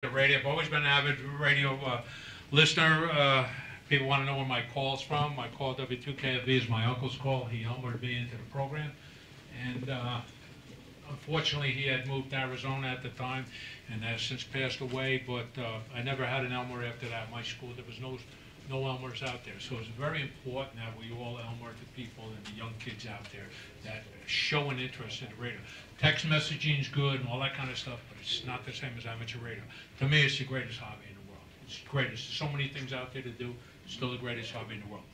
radio. I've always been an avid radio listener. People want to know where my call's from. My call W2KFV is my uncle's call. He helped me into the program. And unfortunately, he had moved to Arizona at the time and has since passed away. But I never had an Elmer after that. My school, there was no Elmers out there. So it's very important that we all Elmer the people and the young kids out there that show an interest in the radio. Text messaging is good and all that kind of stuff, but it's not the same as amateur radio. To me, it's the greatest hobby in the world. It's the greatest. There's so many things out there to do. It's still the greatest hobby in the world.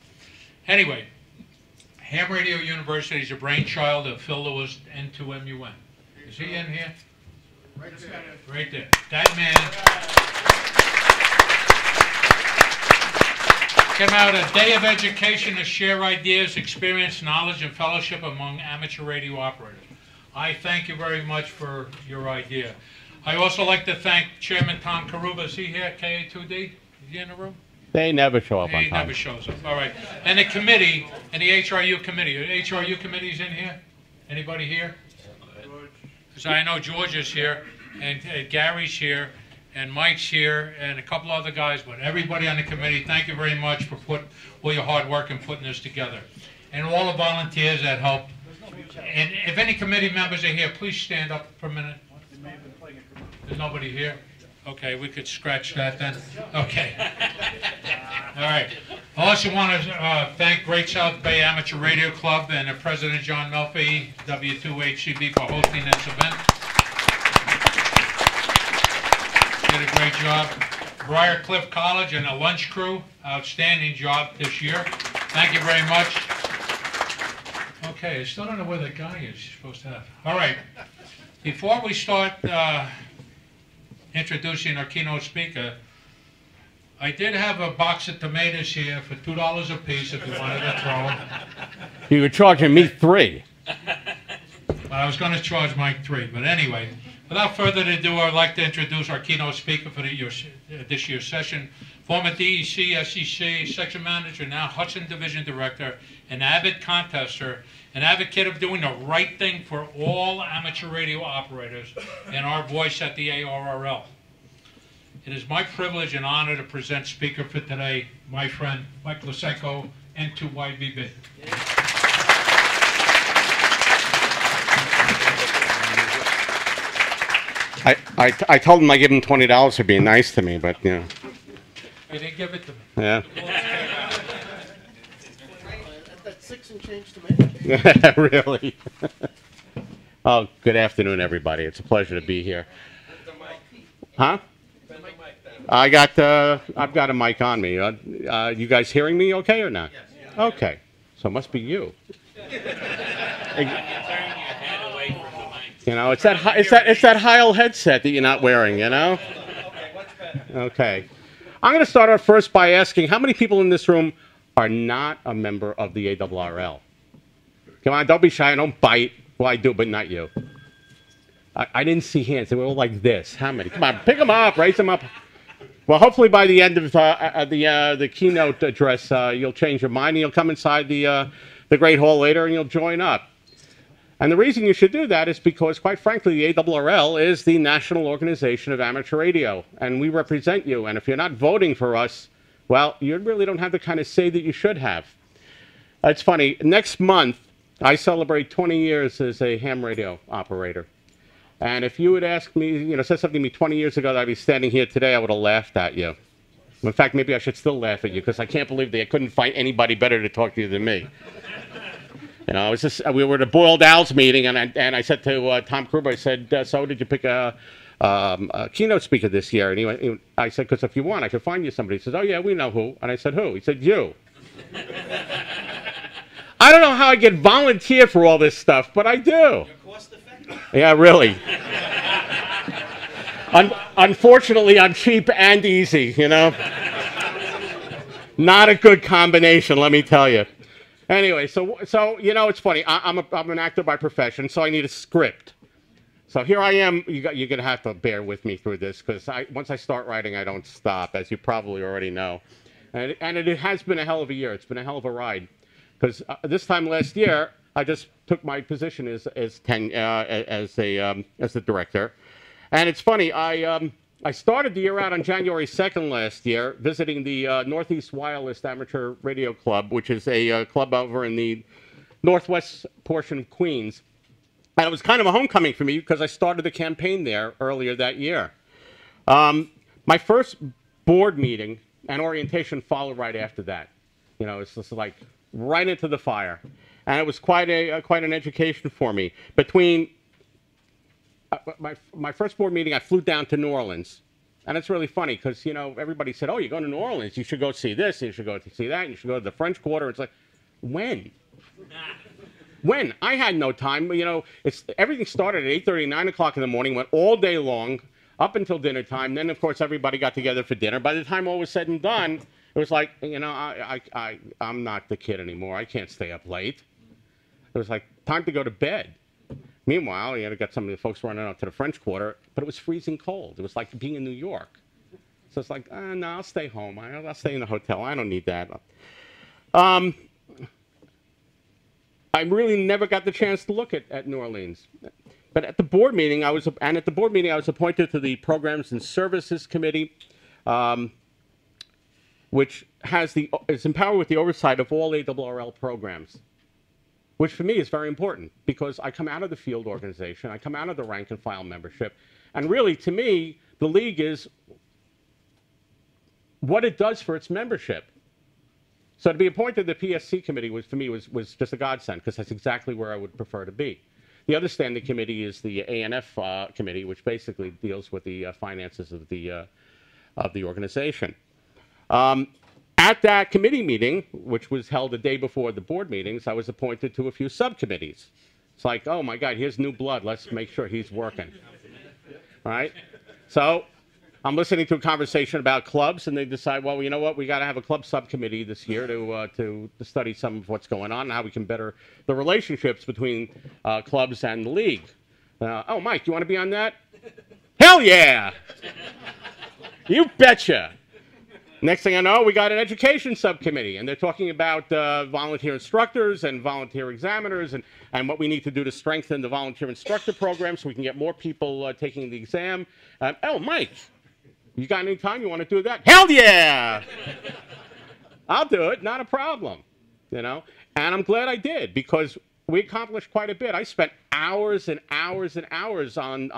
Anyway, Ham Radio University is a brainchild of Phil Lewis, N2MUN. Is he in here? Right there. Right there. That man came out a day of education to share ideas, experience, knowledge, and fellowship among amateur radio operators. I thank you very much for your idea. I also like to thank Chairman Tom Karuba. Is he here, KA2D? Is he in the room? They never show up on time. He never shows up. All right. And the committee, and the HRU committee. The HRU committee's in here? Anybody here? Because I know George is here, and Gary's here, and Mike's here, and a couple other guys, but everybody on the committee, thank you very much for putting all your hard work in putting this together. And all the volunteers that helped. And if any committee members are here, please stand up for a minute. There's nobody here? Okay, we could scratch that then. Okay. All right. I also want to thank Great South Bay Amateur Radio Club and President John Melfi, W2HCB, for hosting this event. Did a great job. Briarcliff College and the lunch crew, outstanding job this year. Thank you very much. Okay, I still don't know where the guy is you're supposed to have. All right. Before we start introducing our keynote speaker, I did have a box of tomatoes here for $2 a piece if you wanted to throw them. You were charging me $3. But I was going to charge Mike $3. But anyway, without further ado, I'd like to introduce our keynote speaker for this year's session. Former DEC, SEC section manager, now Hudson Division Director, an avid contester, an advocate of doing the right thing for all amateur radio operators, and our voice at the ARRL. It is my privilege and honor to present speaker for today, my friend Mike Lisenco, N2YBB. I told him I give him $20 for being nice to me, but you know. He didn't give it to me. Yeah. That's 6 and change to me. Really? Oh, good afternoon, everybody. It's a pleasure to be here. Huh? I've got a mic on me. You guys hearing me okay or not? Yes. Okay. So it must be you. You know, it's that Heil headset that you're not wearing, you know? Okay. I'm going to start off first by asking how many people in this room are not a member of the ARRL? Come on, don't be shy, don't bite. Well, I do, but not you. I didn't see hands. They were all like this. How many? Come on, pick them up, raise them up. Well, hopefully by the end of the keynote address, you'll change your mind and you'll come inside the Great Hall later and you'll join up. And the reason you should do that is because, quite frankly, the ARRL is the National Organization of Amateur Radio, and we represent you. And if you're not voting for us, well, you really don't have the kind of say that you should have. It's funny. Next month, I celebrate 20 years as a ham radio operator. And if you had asked me, you know, said something to me 20 years ago that I'd be standing here today, I would have laughed at you. In fact, maybe I should still laugh at you because I can't believe they couldn't find anybody better to talk to you than me. You know, we were at a Boiled Owls meeting, and I said to Tom Kruber, I said, so did you pick a keynote speaker this year? And I said, because if you want, I could find you somebody. He says, oh, yeah, we know who. And I said, who? He said, you. I don't know how I get volunteer for all this stuff, but I do. You're cost effective. Yeah, really. Unfortunately, I'm cheap and easy, you know. Not a good combination, let me tell you. Anyway, so you know, it's funny. I'm an actor by profession, so I need a script. So here I am. You're going to have to bear with me through this because once I start writing, I don't stop, as you probably already know. And it has been a hell of a year. It's been a hell of a ride. Because this time last year, I just took my position as the director. And it's funny. I started the year out on January 2nd last year, visiting the Northeast Wireless Amateur Radio Club, which is a club over in the northwest portion of Queens. And it was kind of a homecoming for me because I started the campaign there earlier that year. My first board meeting and orientation followed right after that. You know, it's just like right into the fire. And it was quite an education for me. Between my first board meeting, I flew down to New Orleans. And it's really funny because, you know, everybody said, oh, you're going to New Orleans, you should go see this, you should go to see that, and you should go to the French Quarter. It's like, when? When? I had no time. You know, everything started at 8:30, 9 o'clock in the morning, went all day long, up until dinner time. Then, of course, everybody got together for dinner. By the time all was said and done, it was like, you know, I'm not the kid anymore. I can't stay up late. It was like, time to go to bed. Meanwhile, you know, got some of the folks running out to the French Quarter, but it was freezing cold. It was like being in New York. So it's like, no, I'll stay home. I'll stay in the hotel. I don't need that. I really never got the chance to look at New Orleans. But at the board meeting, I was appointed to the Programs and Services Committee, which is empowered with the oversight of all ARRL programs, which for me is very important because I come out of the field organization, I come out of the rank and file membership, and really, to me, the league is what it does for its membership. So to be appointed to the PSC committee was, for me, was just a godsend because that's exactly where I would prefer to be. The other standing committee is the ANF committee, which basically deals with the finances of the organization. At that committee meeting, which was held the day before the board meetings, I was appointed to a few subcommittees. It's like, oh my God, here's new blood. Let's make sure he's working. All right? So I'm listening to a conversation about clubs, and they decide, well, you know what? We got to have a club subcommittee this year to study some of what's going on and how we can better the relationships between clubs and the league. Oh, Mike, you want to be on that? Hell yeah! You betcha! Next thing I know, we got an education subcommittee, and they're talking about volunteer instructors and volunteer examiners and what we need to do to strengthen the volunteer instructor program so we can get more people taking the exam. Oh, Mike, you got any time? You want to do that? Hell yeah! I'll do it. Not a problem. You know? And I'm glad I did because we accomplished quite a bit. I spent hours and hours and hours on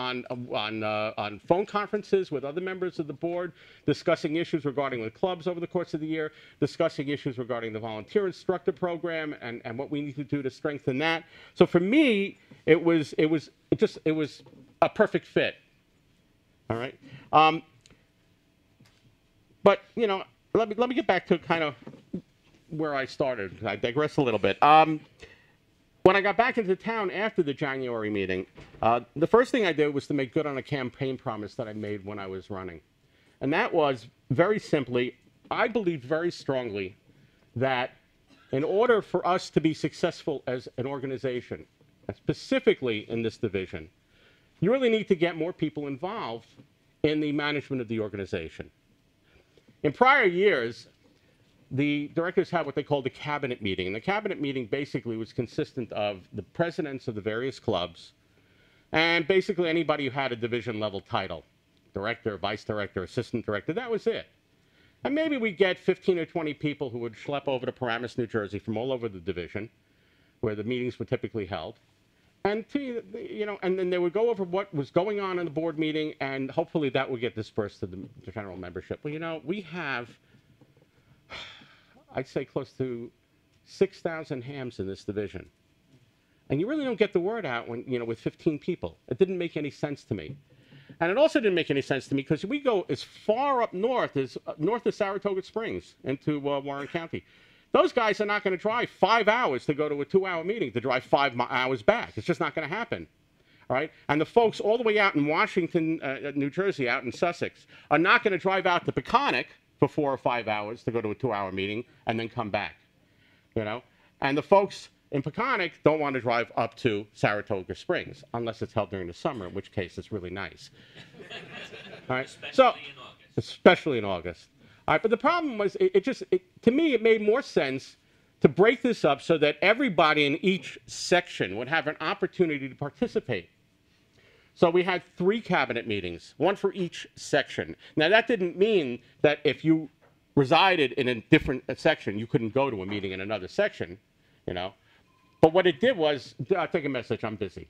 phone conferences with other members of the board, discussing issues regarding the clubs over the course of the year, discussing issues regarding the volunteer instructor program and what we need to do to strengthen that. So for me, it was a perfect fit. All right. But you know, let me get back to kind of where I started. I digress a little bit. When I got back into town after the January meeting, the first thing I did was to make good on a campaign promise that I made when I was running. And that was, very simply, I believed very strongly that in order for us to be successful as an organization, specifically in this division, you really need to get more people involved in the management of the organization. In prior years, the directors had what they called the cabinet meeting. And the cabinet meeting basically was consistent of the presidents of the various clubs and basically anybody who had a division level title. Director, vice director, assistant director, that was it. And maybe we'd get 15 or 20 people who would schlep over to Paramus, New Jersey from all over the division where the meetings were typically held. And, you know, and then they would go over what was going on in the board meeting and hopefully that would get dispersed to the general membership. Well, you know, we have, I'd say close to 6,000 hams in this division. And you really don't get the word out when, you know, with 15 people. It didn't make any sense to me. And it also didn't make any sense to me because we go as far up north as north of Saratoga Springs into Warren County. Those guys are not going to drive 5 hours to go to a 2-hour meeting to drive 5 hours back. It's just not going to happen. All right? And the folks all the way out in Washington, New Jersey, out in Sussex, are not going to drive out to Peconic for 4 or 5 hours to go to a 2-hour meeting and then come back, you know? And the folks in Peconic don't want to drive up to Saratoga Springs unless it's held during the summer, in which case it's really nice. All right? Especially in August. All right, but the problem was, to me, it made more sense to break this up so that everybody in each section would have an opportunity to participate. So we had 3 cabinet meetings, 1 for each section. Now, that didn't mean that if you resided in a different section, you couldn't go to a meeting in another section, you know. But what it did was, take a message, I'm busy.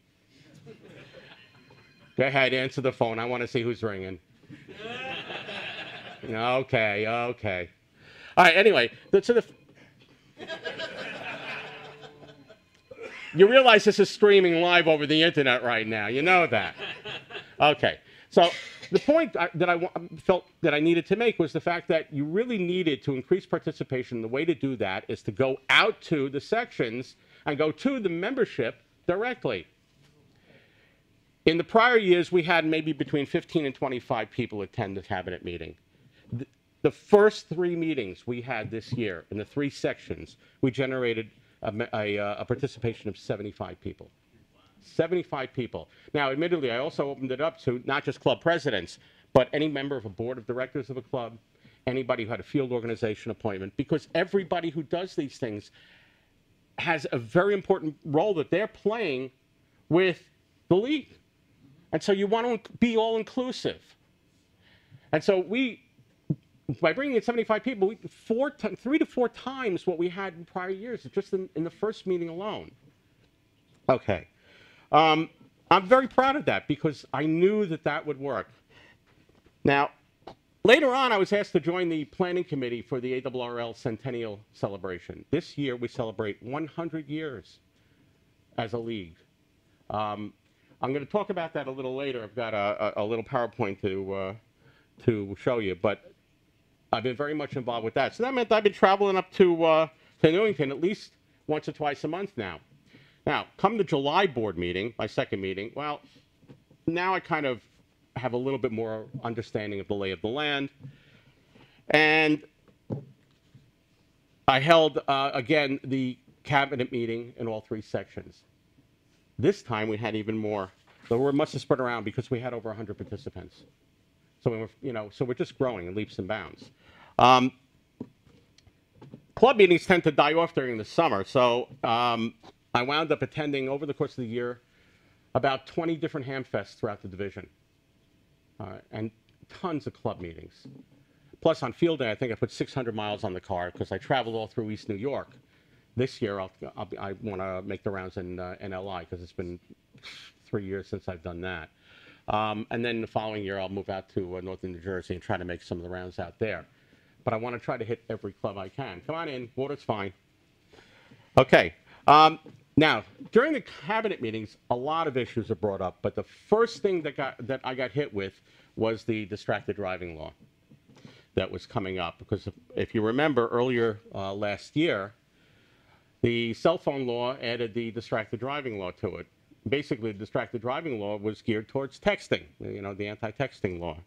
Go ahead, answer the phone. I want to see who's ringing. Okay. All right, anyway, you realize this is streaming live over the internet right now. You know that. Okay. So the point that I felt that I needed to make was the fact that you really needed to increase participation. The way to do that is to go out to the sections and go to the membership directly. In the prior years, we had maybe between 15 and 25 people attend the cabinet meeting. The first 3 meetings we had this year in the 3 sections, we generated a participation of 75 people. 75 people. Now, admittedly, I also opened it up to not just club presidents, but any member of a board of directors of a club, anybody who had a field organization appointment, because everybody who does these things has a very important role that they're playing with the league. And so you want to be all-inclusive. And so by bringing in 75 people, 3 to 4 times what we had in prior years, just in the first meeting alone. Okay. I'm very proud of that because I knew that would work. Now, later on, I was asked to join the planning committee for the ARRL Centennial Celebration. This year, we celebrate 100 years as a league. I'm going to talk about that a little later. I've got a little PowerPoint to show you, but I've been very much involved with that. So that meant I've been traveling up to Newington at least once or twice a month now. Now, come the July board meeting, my second meeting, well, now I kind of have a little bit more understanding of the lay of the land. And I held, again, the cabinet meeting in all 3 sections. This time we had even more. The word must have spread around because we had over 100 participants. So we were, so we're just growing in leaps and bounds. Club meetings tend to die off during the summer, so I wound up attending over the course of the year about 20 different hamfests throughout the division, and tons of club meetings. Plus, on field day, I think I put 600 miles on the car because I traveled all through East New York. This year, I want to make the rounds in LI because it's been 3 years since I've done that. And then the following year, I'll move out to northern New Jersey and try to make some of the rounds out there. But I want to try to hit every club I can. Come on in. Water's fine. Okay. Now, during the cabinet meetings, a lot of issues are brought up. But the first thing that I got hit with was the distracted driving law that was coming up. Because if you remember earlier last year, the cell phone law added the distracted driving law to it. Basically, the distracted driving law was geared towards texting, the anti-texting law.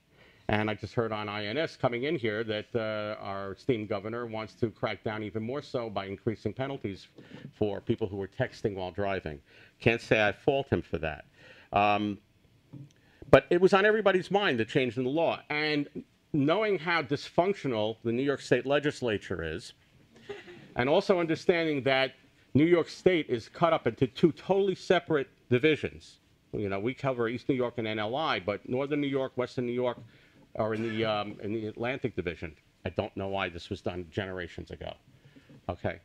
And I just heard on INS coming in here that our esteemed governor wants to crack down even more so by increasing penalties for people who were texting while driving. Can't say I fault him for that. But it was on everybody's mind, the change in the law. And knowing how dysfunctional the New York State legislature is, and also understanding that New York State is cut up into 2 totally separate divisions. We cover East New York and NLI, but Northern New York, Western New York are in the Atlantic Division. I don't know why this was done generations ago. Okay.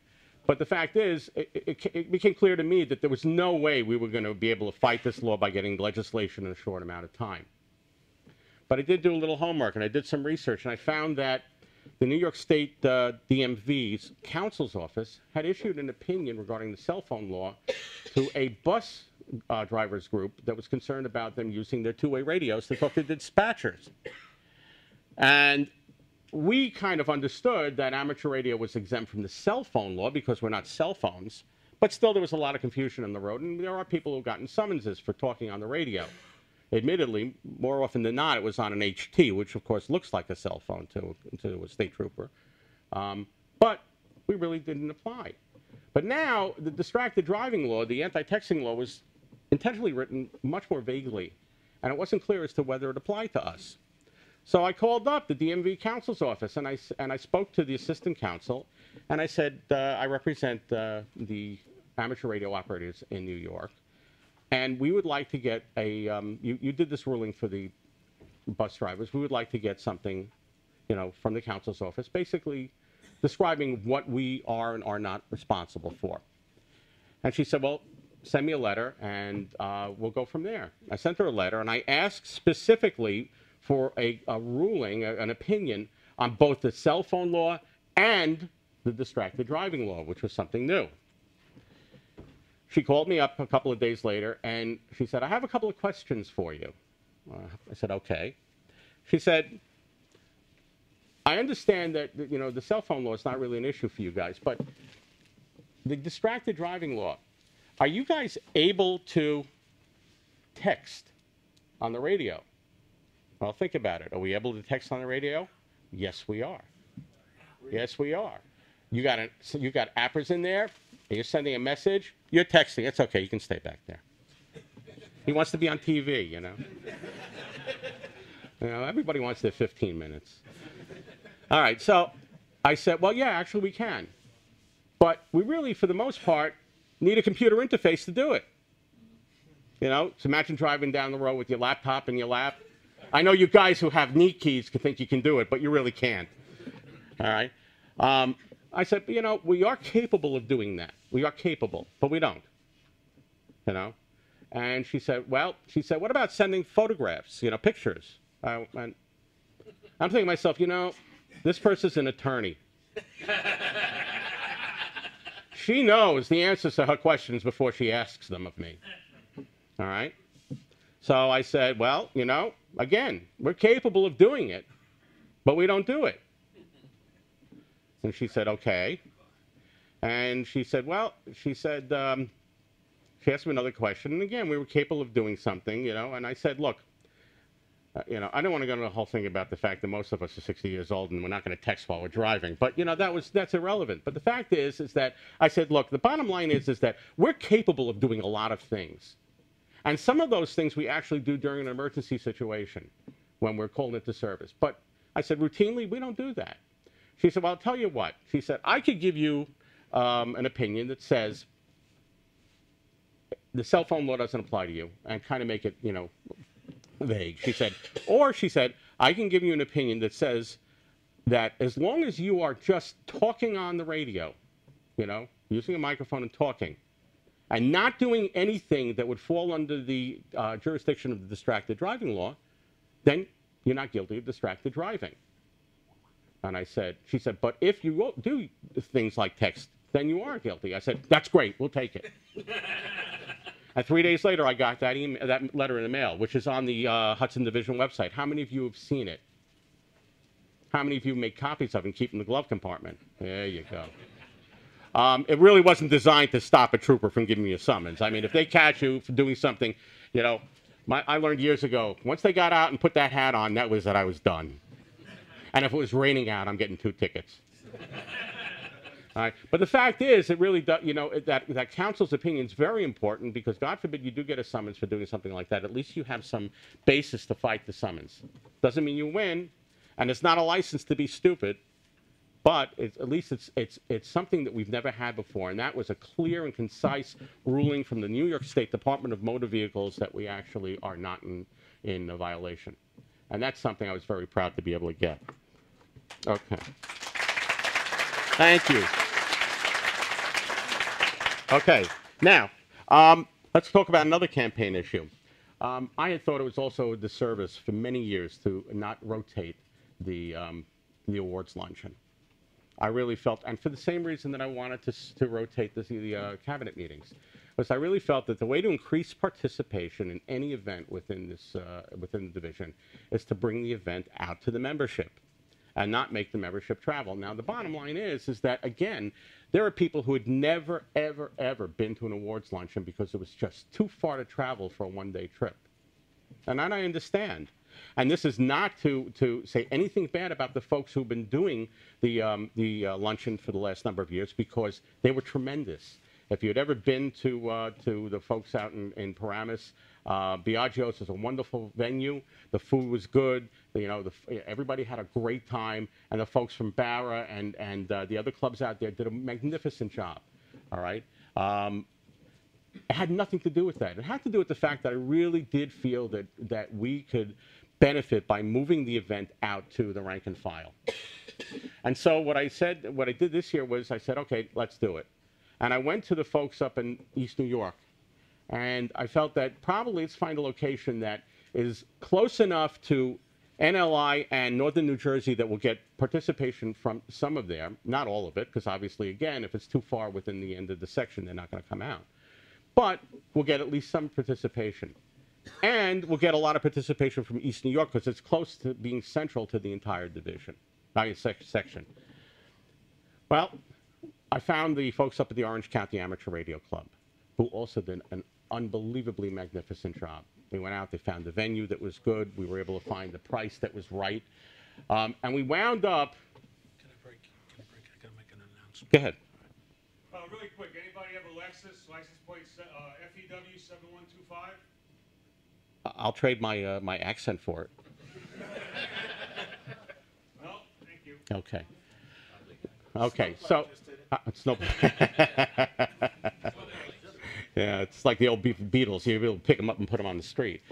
But the fact is, it became clear to me that there was no way we were going to be able to fight this law by getting legislation in a short amount of time. But I did do a little homework, and I did some research, and I found that the New York State DMV's counsel's office had issued an opinion regarding the cell phone law to a bus drivers group that was concerned about them using their 2-way radios to talk to dispatchers. And we kind of understood that amateur radio was exempt from the cell phone law because we're not cell phones, but still there was a lot of confusion on the road, and there are people who've gotten summonses for talking on the radio. Admittedly, more often than not, it was on an HT, which of course looks like a cell phone to a state trooper. But we really didn't apply. But now, the distracted driving law, the anti-texting law, was intentionally written much more vaguely, and it wasn't clear as to whether it applied to us. So I called up the DMV counsel's office, and I spoke to the assistant counsel, and I said, I represent the amateur radio operators in New York. And we would like to get a, you did this ruling for the bus drivers. We would like to get something, from the council's office, basically describing what we are and are not responsible for. And she said, well, send me a letter and we'll go from there. I sent her a letter and I asked specifically for a ruling, an opinion on both the cell phone law and the distracted driving law, which was something new. She called me up a couple of days later and she said, I have a couple of questions for you. I said, okay. She said, I understand that, the cell phone law is not really an issue for you guys, but the distracted driving law, are you guys able to text on the radio? Well, think about it. Are we able to text on the radio? Yes, we are. Yes, we are. You got appers in there, and you're sending a message, you're texting. It's okay, you can stay back there. He wants to be on TV, everybody wants their 15 minutes. All right, so I said, well, yeah, actually we can. But we really, for the most part, need a computer interface to do it. So imagine driving down the road with your laptop in your lap. I know you guys who have neat keys can think you can do it, but you really can't. All right? I said, we are capable of doing that. We are capable, but we don't. And she said, what about sending photographs, pictures? And I'm thinking to myself, this person's an attorney. She knows the answers to her questions before she asks them of me. All right? So I said, well, again, we're capable of doing it, but we don't do it. And she said, okay. And she said, she asked me another question. And again, we were capable of doing something, and I said, look, I don't want to go into the whole thing about the fact that most of us are 60 years old and we're not going to text while we're driving. But, that's irrelevant. But the fact is that I said, look, the bottom line is that we're capable of doing a lot of things. And some of those things we actually do during an emergency situation when we're called into service. But I said, routinely, we don't do that. She said, well, I'll tell you what. She said, I could give you an opinion that says the cell phone law doesn't apply to you and kind of make it, vague. She said, I can give you an opinion that says that as long as you are just talking on the radio, using a microphone and talking, and not doing anything that would fall under the jurisdiction of the distracted driving law, then you're not guilty of distracted driving. And she said, but if you do things like text, then you are guilty. I said, that's great, we'll take it. And 3 days later, I got that letter in the mail, which is on the Hudson Division website. How many of you have seen it? How many of you make copies of it and keep in the glove compartment? There you go. It really wasn't designed to stop a trooper from giving you a summons. I mean, if they catch you for doing something, I learned years ago, once they got out and put that hat on, that was that I was done. And if it was raining out, I'm getting 2 tickets. All right. But the fact is, it really does, that counsel's opinion is very important because, God forbid, you do get a summons for doing something like that. At least you have some basis to fight the summons. Doesn't mean you win, and it's not a license to be stupid, but at least it's something that we've never had before, and that was a clear and concise ruling from the New York State Department of Motor Vehicles that we actually are not in a violation. And that's something I was very proud to be able to get. Okay. Thank you. Okay, now, let's talk about another campaign issue. I had thought it was also a disservice for many years to not rotate the awards luncheon. I really felt, and for the same reason that I wanted to rotate the cabinet meetings, was I really felt that the way to increase participation in any event within the division is to bring the event out to the membership and not make the membership travel. Now, the bottom line is that, again, there are people who had never, ever, ever been to an awards luncheon because it was just too far to travel for a one-day trip. And that I understand. And this is not to say anything bad about the folks who've been doing the luncheon for the last number of years, because they were tremendous. If you had ever been to the folks out in Paramus, Biagio's is a wonderful venue. The food was good. Everybody had a great time, and the folks from Barra and the other clubs out there did a magnificent job. All right. It had nothing to do with that. It had to do with the fact that I really did feel that we could benefit by moving the event out to the rank and file. And so what I did this year was I said, okay, let's do it. And I went to the folks up in East New York, and I felt that probably let's find a location that is close enough to NLI and Northern New Jersey that will get participation from some of them, not all of it, because obviously, again, if it's too far within the end of the section, they're not going to come out. But we'll get at least some participation. And we'll get a lot of participation from East New York because it's close to being central to the entire division, section. Well, I found the folks up at the Orange County Amateur Radio Club, who also did an unbelievably magnificent job. They went out, they found the venue that was good, we were able to find the price that was right, and we wound up... Can I break? I gotta make an announcement. Go ahead. Really quick, anybody have a Lexus license plate FEW 7125? I'll trade my my accent for it. Well, thank you. Okay. Okay, so... it's no... Yeah, it's like the old Beatles. You'll be able to pick them up and put them on the street.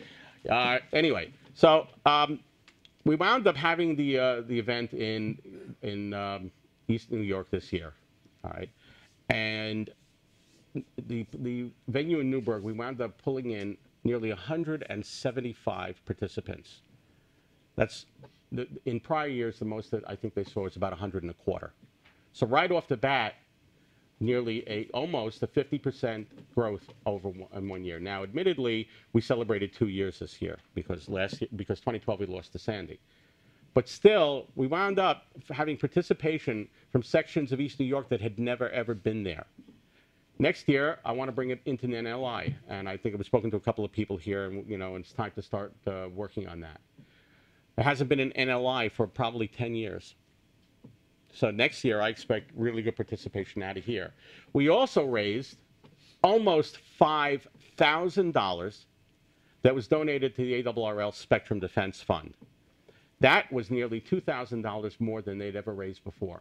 Anyway, so we wound up having the event in East New York this year. All right, and the venue in Newburgh, we wound up pulling in nearly 175 participants. That's in prior years the most that I think they saw was about 125. So right off the bat, nearly almost a 50% growth in 1 year. Now, admittedly, we celebrated 2 years this year because 2012 we lost to Sandy. But still, we wound up having participation from sections of East New York that had never, ever been there. Next year, I want to bring it into the NLI, and I think I've spoken to a couple of people here, and, and it's time to start working on that. There hasn't been an NLI for probably 10 years. So next year, I expect really good participation out of here. We also raised almost $5,000 that was donated to the ARRL Spectrum Defense Fund. That was nearly $2,000 more than they'd ever raised before.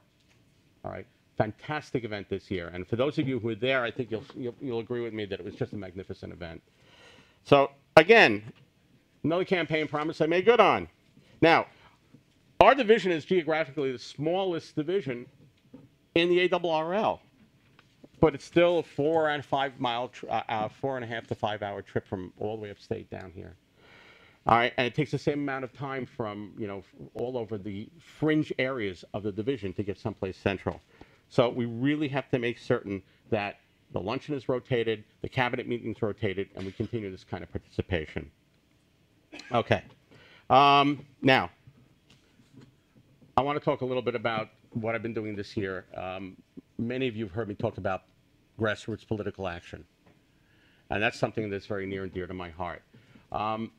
All right, fantastic event this year. And for those of you who were there, I think you'll agree with me that it was just a magnificent event. So again, another campaign promise I made good on. Now, our division is geographically the smallest division in the ARRL, but it's still a 4.5 to 5 hour trip from all the way upstate down here. All right, and it takes the same amount of time from all over the fringe areas of the division to get someplace central. So we really have to make certain that the luncheon is rotated, the cabinet meetings rotated, and we continue this kind of participation. Okay, now. I want to talk a little bit about what I've been doing this year. Many of you have heard me talk about grassroots political action, and that's something that's very near and dear to my heart. The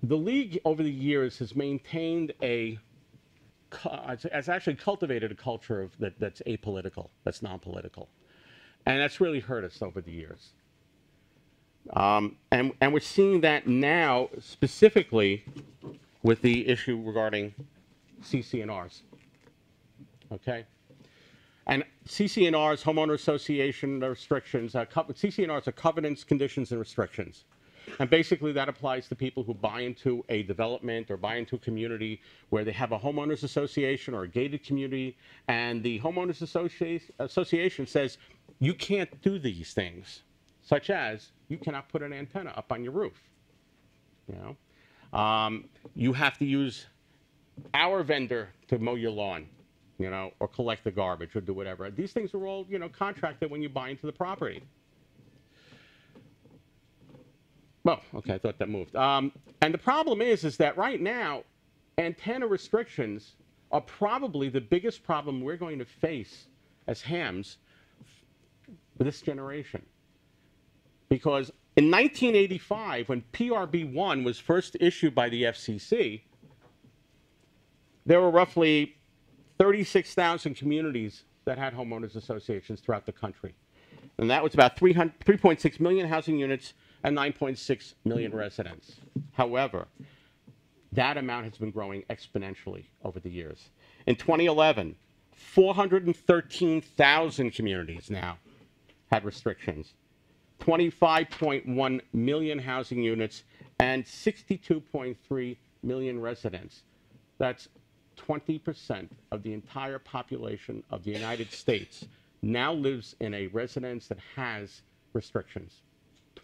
League over the years has maintained has actually cultivated a culture that's apolitical, that's non-political, and that's really hurt us over the years. And we're seeing that now specifically with the issue regarding CC&Rs, okay? And CC&Rs, homeowner association restrictions, CC&Rs are covenants, conditions, and restrictions. And basically that applies to people who buy into a development or buy into a community where they have a homeowners association or a gated community, and the homeowners association says, you can't do these things, such as you cannot put an antenna up on your roof. You have to use our vendor to mow your lawn, or collect the garbage or do whatever. These things are all, contracted when you buy into the property. Well, okay, I thought that moved. And the problem is that right now, antenna restrictions are probably the biggest problem we're going to face as hams for this generation. Because in 1985, when PRB1 was first issued by the FCC, there were roughly 36,000 communities that had homeowners associations throughout the country. And that was about 3.6 million housing units and 9.6 million residents. However, that amount has been growing exponentially over the years. In 2011, 413,000 communities now had restrictions. 25.1 million housing units, and 62.3 million residents. That's 20% of the entire population of the United States now lives in a residence that has restrictions.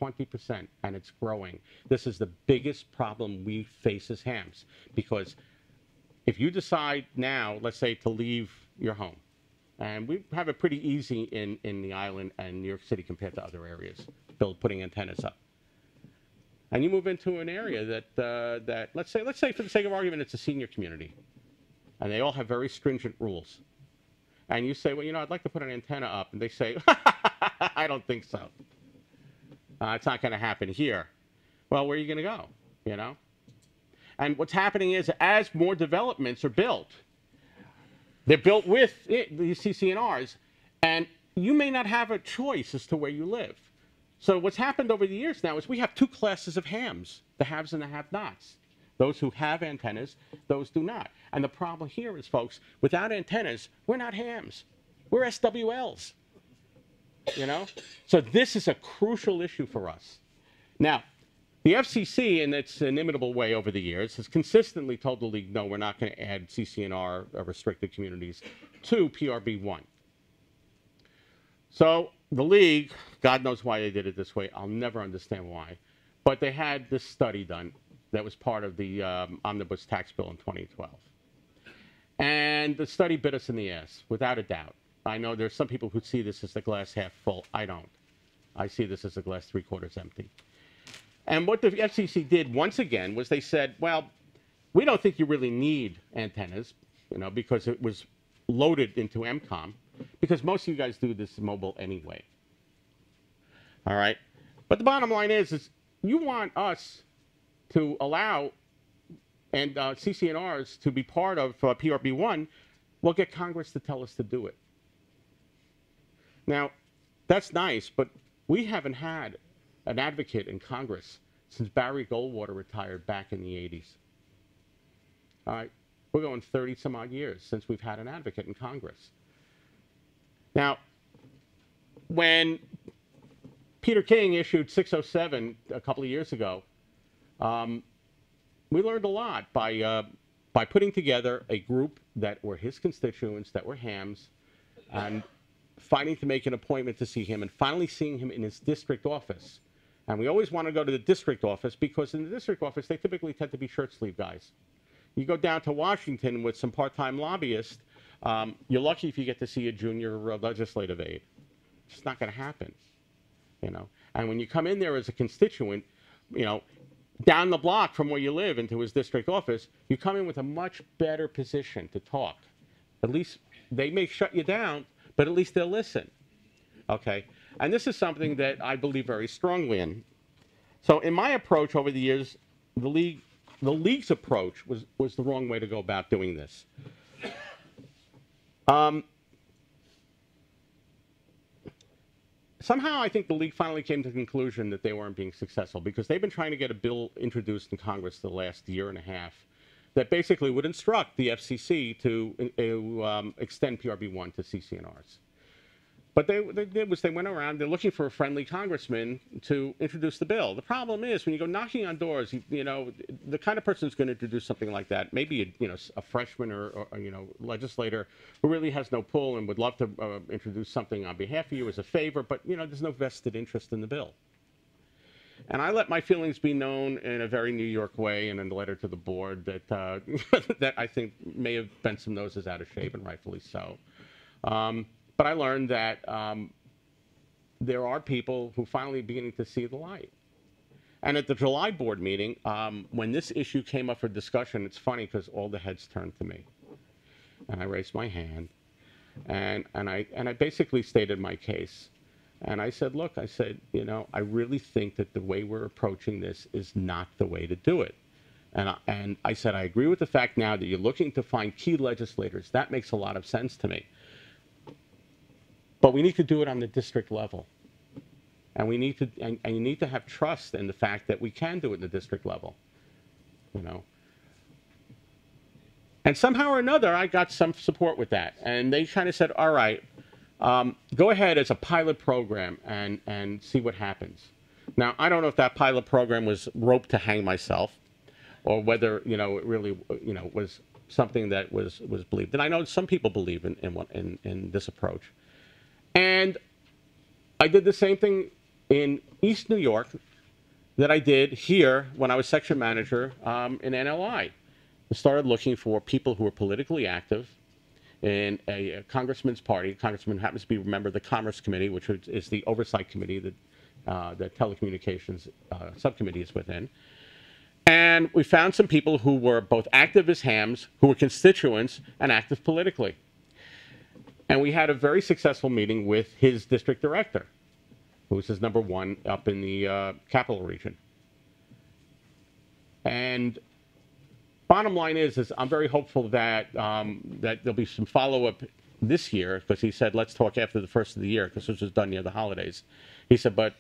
20%, and it's growing. This is the biggest problem we face as hams, because if you decide now, let's say, to leave your home, and we have it pretty easy in the island and New York City compared to other areas, putting antennas up. And you move into an area that let's say for the sake of argument, it's a senior community, and they all have very stringent rules. And you say, well, you know, I'd like to put an antenna up, and they say, I don't think so. It's not going to happen here. Well, where are you going to go? You know. And what's happening is, as more developments are built, they're built with these CCNRs, and you may not have a choice as to where you live. So what's happened over the years now is we have two classes of hams, the haves and the have-nots. Those who have antennas, those do not. And the problem here is, folks, without antennas, we're not hams. We're SWLs. You know? So this is a crucial issue for us. Now, the FCC, in its inimitable way over the years, has consistently told the league, no, we're not going to add CCNR restricted communities to PRB1. So the league, God knows why they did it this way. I'll never understand why. But they had this study done that was part of the omnibus tax bill in 2012. And the study bit us in the ass, without a doubt. I know there's some people who see this as the glass half full. I don't. I see this as the glass three-quarters empty. And what the FCC did once again was they said, well, we don't think you really need antennas, you know, because it was loaded into MCOM, because most of you guys do this mobile anyway. All right? But the bottom line is you want us to allow and CCNRs to be part of PRB1, we'll get Congress to tell us to do it. Now, that's nice, but we haven't had an advocate in Congress since Barry Goldwater retired back in the 80s. All right, we're going 30-some-odd years since we've had an advocate in Congress. Now, when Peter King issued 607 a couple of years ago, we learned a lot by putting together a group that were his constituents, that were hams, and fighting to make an appointment to see him, and finally seeing him in his district office. And we always want to go to the district office because in the district office, they typically tend to be shirt sleeve guys. You go down to Washington with some part-time lobbyists, you're lucky if you get to see a junior legislative aide. It's just not going to happen, you know. And when you come in there as a constituent, you know, down the block from where you live into his district office, you come in with a much better position to talk. At least they may shut you down, but at least they'll listen, okay? And this is something that I believe very strongly in. So in my approach over the years, the league's approach was the wrong way to go about doing this. Somehow I think the league finally came to the conclusion that they weren't being successful because they've been trying to get a bill introduced in Congress the last year and a half that basically would instruct the FCC to extend PRB1 to CCNRs. But they did was they went around, they're looking for a friendly congressman to introduce the bill. The problem is when you go knocking on doors, you know, the kind of person who's going to introduce something like that, maybe a freshman or legislator who really has no pull and would love to introduce something on behalf of you as a favor, but there's no vested interest in the bill. And I let my feelings be known in a very New York way and in a letter to the board that that I think may have bent some noses out of shape, and rightfully so. But I learned that there are people who finally beginning to see the light. And at the July board meeting, when this issue came up for discussion, it's funny because all the heads turned to me. And I raised my hand, and I basically stated my case. And I said, look, I said, I really think that the way we're approaching this is not the way to do it. And I said, I agree with the fact now that you're looking to find key legislators. That makes a lot of sense to me. But we need to do it on the district level. And we need to, and you need to have trust in the fact that we can do it in the district level, And somehow or another, I got some support with that. And they kind of said, all right, go ahead as a pilot program and see what happens. Now, I don't know if that pilot program was roped to hang myself, or whether it really was something that was believed. And I know some people believe in this approach. And I did the same thing in East New York that I did here when I was section manager in NLI. I started looking for people who were politically active in a congressman's party. Congressman happens to be a member of the Commerce Committee, which is the oversight committee that the telecommunications subcommittee is within. And we found some people who were both active as hams, who were constituents, and active politically. And we had a very successful meeting with his district director, who was his #1 up in the capital region. And bottom line is I'm very hopeful that that there'll be some follow-up this year, because he said, let's talk after the first of the year, because this was done near the holidays. He said, but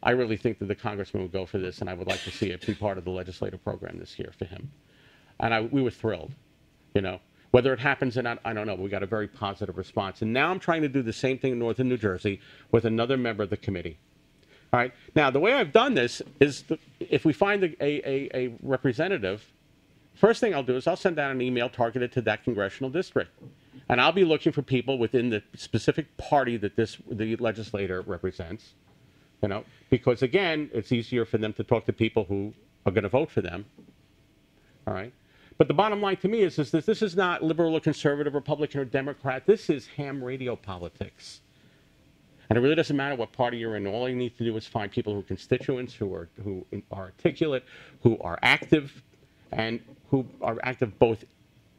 I really think that the congressman would go for this, and I would like to see it be part of the legislative program this year for him. And we were thrilled, Whether it happens or not, I don't know. We got a very positive response. And now I'm trying to do the same thing in northern New Jersey with another member of the committee. All right. Now, the way I've done this is if we find a representative, first thing I'll do is I'll send out an email targeted to that congressional district. And I'll be looking for people within the specific party that the legislator represents, because, again, it's easier for them to talk to people who are going to vote for them. All right. But the bottom line to me is that this is not liberal or conservative, Republican or Democrat. This is ham radio politics. And it really doesn't matter what party you're in. All you need to do is find people who are constituents, who are articulate, who are active, and who are active both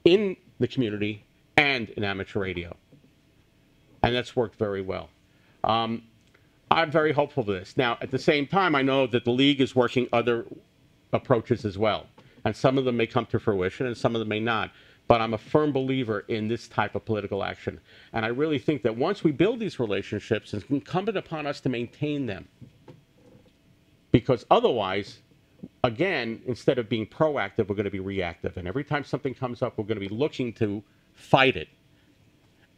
in the community and in amateur radio. And that's worked very well. I'm very hopeful for this. Now, at the same time, I know that the league is working other approaches as well. And some of them may come to fruition and some of them may not. But I'm a firm believer in this type of political action. And I really think that once we build these relationships, it's incumbent upon us to maintain them. Because otherwise, again, instead of being proactive, we're going to be reactive. And every time something comes up, we're going to be looking to fight it.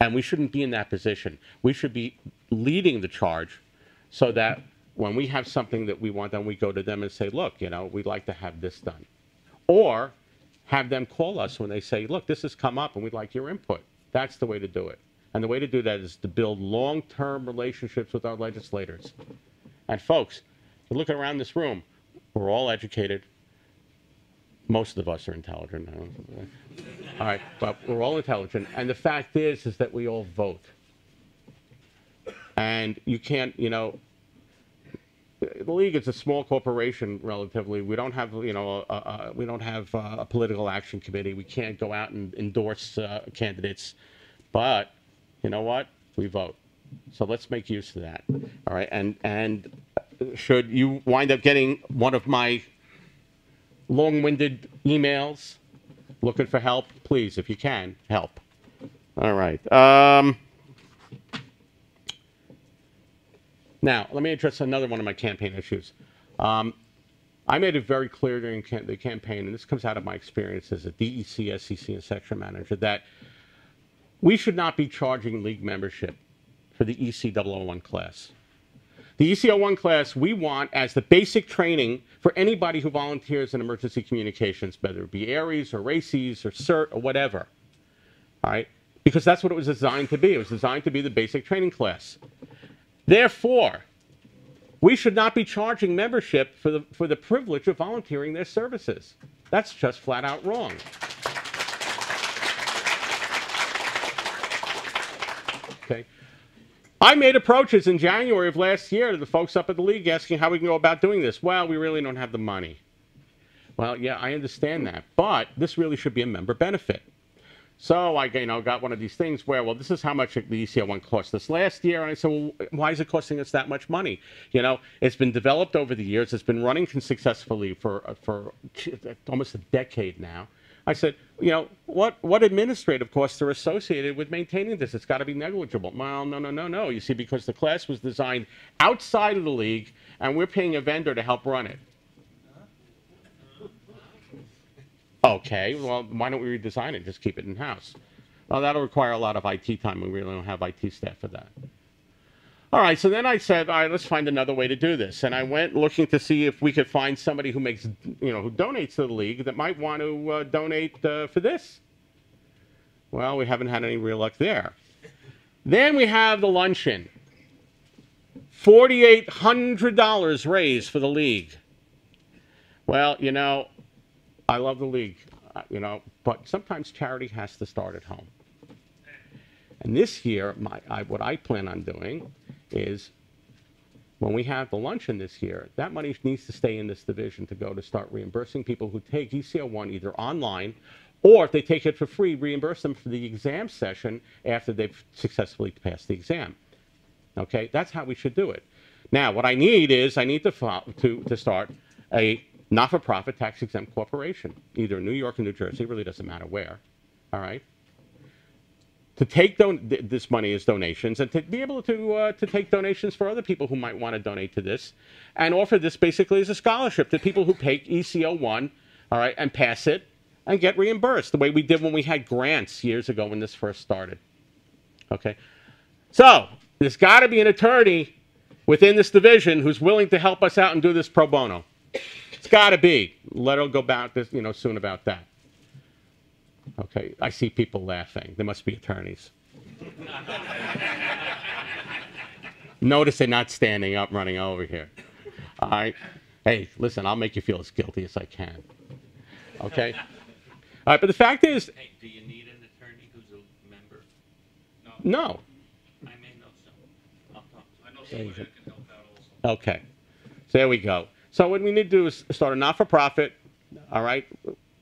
And we shouldn't be in that position. We should be leading the charge so that when we have something that we want, then we go to them and say, look, we'd like to have this done. Or have them call us when they say, look, this has come up and we'd like your input. That's the way to do it. And the way to do that is to build long-term relationships with our legislators. And folks, you look around this room, we're all educated. Most of us are intelligent. All right, but we're all intelligent. And the fact is that we all vote. And you can't, the league is a small corporation relatively. We don't have, we don't have a political action committee. We can't go out and endorse candidates. But you know what? We vote. So let's make use of that. All right. And should you wind up getting one of my long-winded emails looking for help, please, if you can, help. All right. Now, let me address another one of my campaign issues. I made it very clear during the campaign, and this comes out of my experience as a DEC, SEC, and section manager, that we should not be charging league membership for the EC001 class. The EC01 class we want as the basic training for anybody who volunteers in emergency communications, whether it be ARES or RACES or CERT or whatever. All right? Because that's what it was designed to be. It was designed to be the basic training class. Therefore, we should not be charging membership for the privilege of volunteering their services. That's just flat out wrong. Okay. I made approaches in January of last year to the folks up at the league asking how we can go about doing this. Well, we really don't have the money. Well, yeah, I understand that, but this really should be a member benefit. So I got one of these things where, well, this is how much the EC01 cost us last year. And I said, well, why is it costing us that much money? It's been developed over the years. It's been running successfully for almost a decade now. I said, what administrative costs are associated with maintaining this? It's got to be negligible. Well, no. You see, because the class was designed outside of the league, and we're paying a vendor to help run it. Okay, well, why don't we redesign it? Just keep it in-house. Well, that'll require a lot of IT time. We really don't have IT staff for that. All right, so then I said, all right, let's find another way to do this. And I went looking to see if we could find somebody who makes, who donates to the league that might want to donate for this. Well, we haven't had any real luck there. Then we have the luncheon. $4,800 raised for the league. Well, I love the league, but sometimes charity has to start at home. And this year, what I plan on doing is when we have the luncheon this year, that money needs to stay in this division to go to start reimbursing people who take ECO1 either online or if they take it for free, reimburse them for the exam session after they've successfully passed the exam. Okay, that's how we should do it. Now, what I need is to start a not-for-profit tax-exempt corporation, either in New York or New Jersey, it really doesn't matter where, all right? To take this money as donations and to be able to take donations for other people who might want to donate to this and offer this basically as a scholarship to people who take ECO1, all right, and pass it and get reimbursed the way we did when we had grants years ago when this first started. Okay? So, there's got to be an attorney within this division who's willing to help us out and do this pro bono. It's got to be. Let her go about this, soon about that. Okay, I see people laughing. There must be attorneys. Notice they're not standing up, running over here. All right? Hey, listen, I'll make you feel as guilty as I can. Okay? All right, but the fact is... Hey, do you need an attorney who's a member? No. I may know some. I'll talk to I know someone that can help out also. Okay. So there we go. So what we need to do is start a not-for-profit, all right,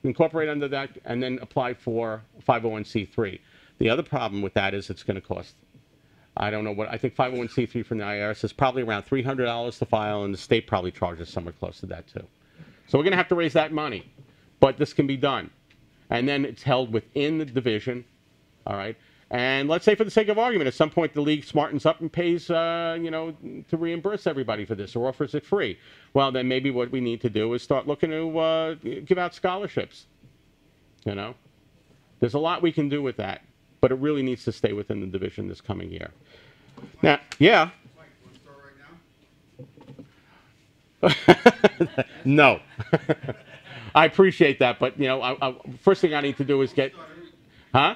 incorporate under that, and then apply for 501c3. The other problem with that is it's going to cost, I don't know what, I think 501c3 from the IRS is probably around $300 to file, and the state probably charges somewhere close to that too. So we're going to have to raise that money, but this can be done. And then it's held within the division, all right? And let's say for the sake of argument, at some point the league smartens up and pays, to reimburse everybody for this or offers it free. Well, then maybe what we need to do is start looking to give out scholarships. There's a lot we can do with that, but it really needs to stay within the division this coming year. Now, yeah. No. I appreciate that, but, first thing I need to do is get... Huh?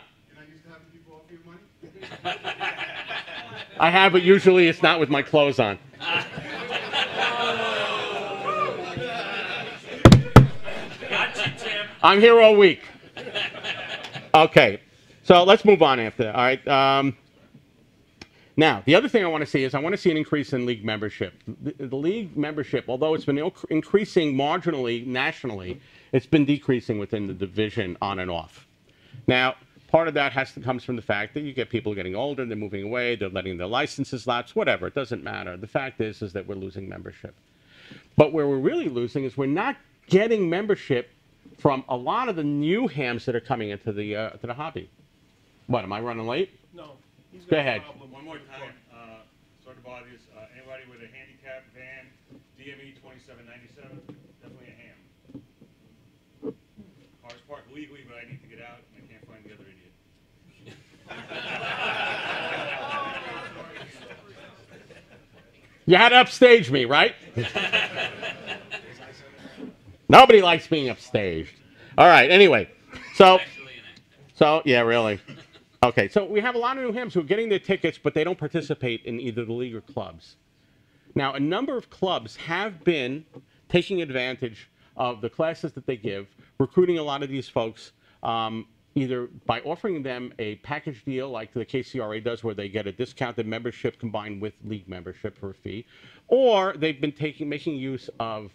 I have, but usually it's not with my clothes on. Gotcha, Tim. I'm here all week. Okay, so let's move on after that, all right? Now, the other thing I want to see is I want to see an increase in league membership. The league membership, although it's been increasing marginally nationally, it's been decreasing within the division on and off. Now, part of that comes from the fact that you get people getting older, they're moving away, they're letting their licenses lapse, whatever, it doesn't matter. The fact is that we're losing membership. But where we're really losing is we're not getting membership from a lot of the new hams that are coming into the hobby. What, am I running late? No. Go ahead. One more time. Sorry to bother you. Anybody with a handicap van, DME 2797, definitely a ham. Cars parked legally, but I need to get out and I can't find the other idiot. You had to upstage me, right? Nobody likes being upstaged. All right, anyway. So yeah, really. Okay, so we have a lot of new hams who are getting their tickets, but they don't participate in either the league or clubs. Now, a number of clubs have been taking advantage of the classes that they give, recruiting a lot of these folks, either by offering them a package deal like the KCRA does where they get a discounted membership combined with league membership for a fee, or they've been making use of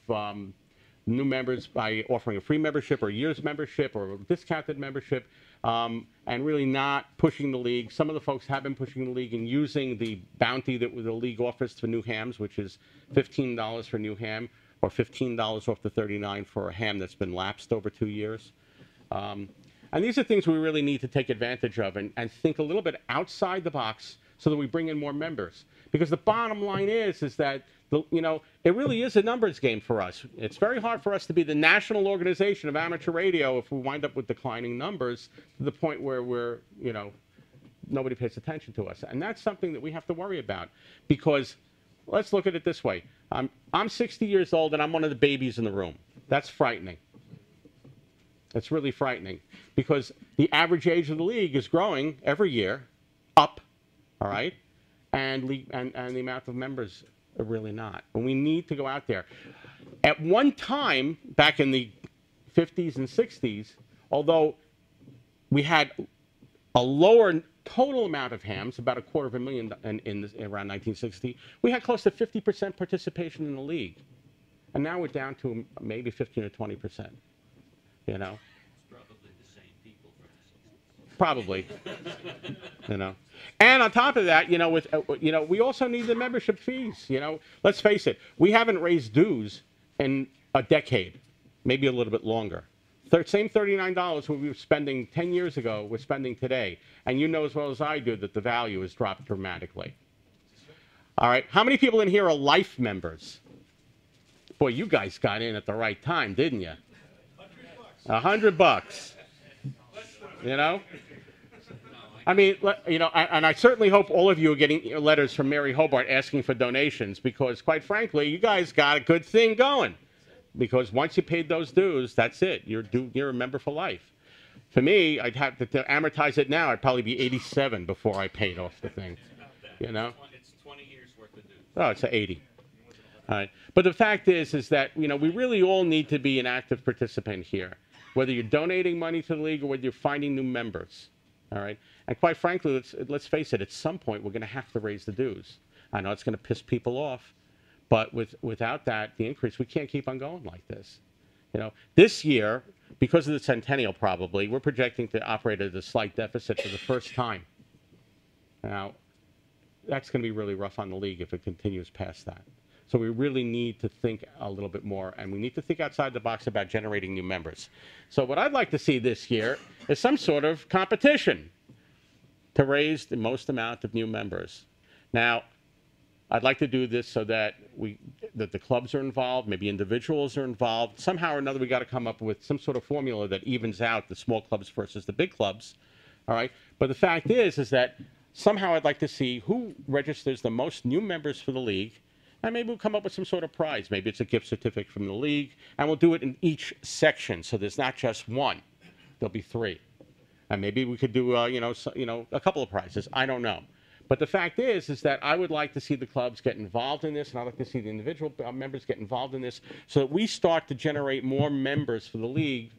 new members by offering a free membership or a year's membership or a discounted membership, and really not pushing the league. Some of the folks have been pushing the league and using the bounty that the league offers for new hams, which is $15 for a new ham or $15 off the $39 for a ham that's been lapsed over 2 years. And these are things we really need to take advantage of and think a little bit outside the box so that we bring in more members. Because the bottom line is that it really is a numbers game for us. It's very hard for us to be the national organization of amateur radio if we wind up with declining numbers to the point where we're, nobody pays attention to us. And that's something that we have to worry about, because let's look at it this way. I'm 60 years old, and I'm one of the babies in the room. That's frightening. It's really frightening, because the average age of the league is growing every year up, all right? And the amount of members are really not. And we need to go out there. At one time, back in the 50s and 60s, although we had a lower total amount of hams, about 250,000 around 1960, we had close to 50% participation in the league. And now we're down to maybe 15 or 20%, It's probably the same people from the 60s. Probably, And on top of that, we also need the membership fees, Let's face it, we haven't raised dues in a decade, maybe a little bit longer. Same $39 we were spending 10 years ago, we're spending today. And you know as well as I do that the value has dropped dramatically. All right, how many people in here are life members? Boy, you guys got in at the right time, didn't you? $100. I mean, and I certainly hope all of you are getting letters from Mary Hobart asking for donations, because quite frankly, you guys got a good thing going. Because once you paid those dues, that's it. You're a member for life. For me, I'd have to amortize it now. I'd probably be 87 before I paid off the thing. It's 20 years worth of dues. Oh, it's 80. All right. But the fact is that we really all need to be an active participant here, whether you're donating money to the league or whether you're finding new members. All right. And quite frankly, let's face it. At some point, we're going to have to raise the dues. I know it's going to piss people off. But without that, the increase, we can't keep on going like this. This year, because of the Centennial probably, we're projecting to operate at a slight deficit for the first time. Now, that's going to be really rough on the league if it continues past that. So we really need to think a little bit more, and we need to think outside the box about generating new members. So what I'd like to see this year is some sort of competition to raise the most amount of new members. Now, I'd like to do this so that the clubs are involved, maybe individuals are involved. Somehow or another, we got to come up with some sort of formula that evens out the small clubs versus the big clubs. All right. But the fact is that somehow I'd like to see who registers the most new members for the league, and maybe we'll come up with some sort of prize. Maybe it's a gift certificate from the league, and we'll do it in each section, so there's not just one. There'll be 3, and maybe we could do a couple of prizes. I don't know. But the fact is that I would like to see the clubs get involved in this, and I'd like to see the individual members get involved in this, so that we start to generate more members for the league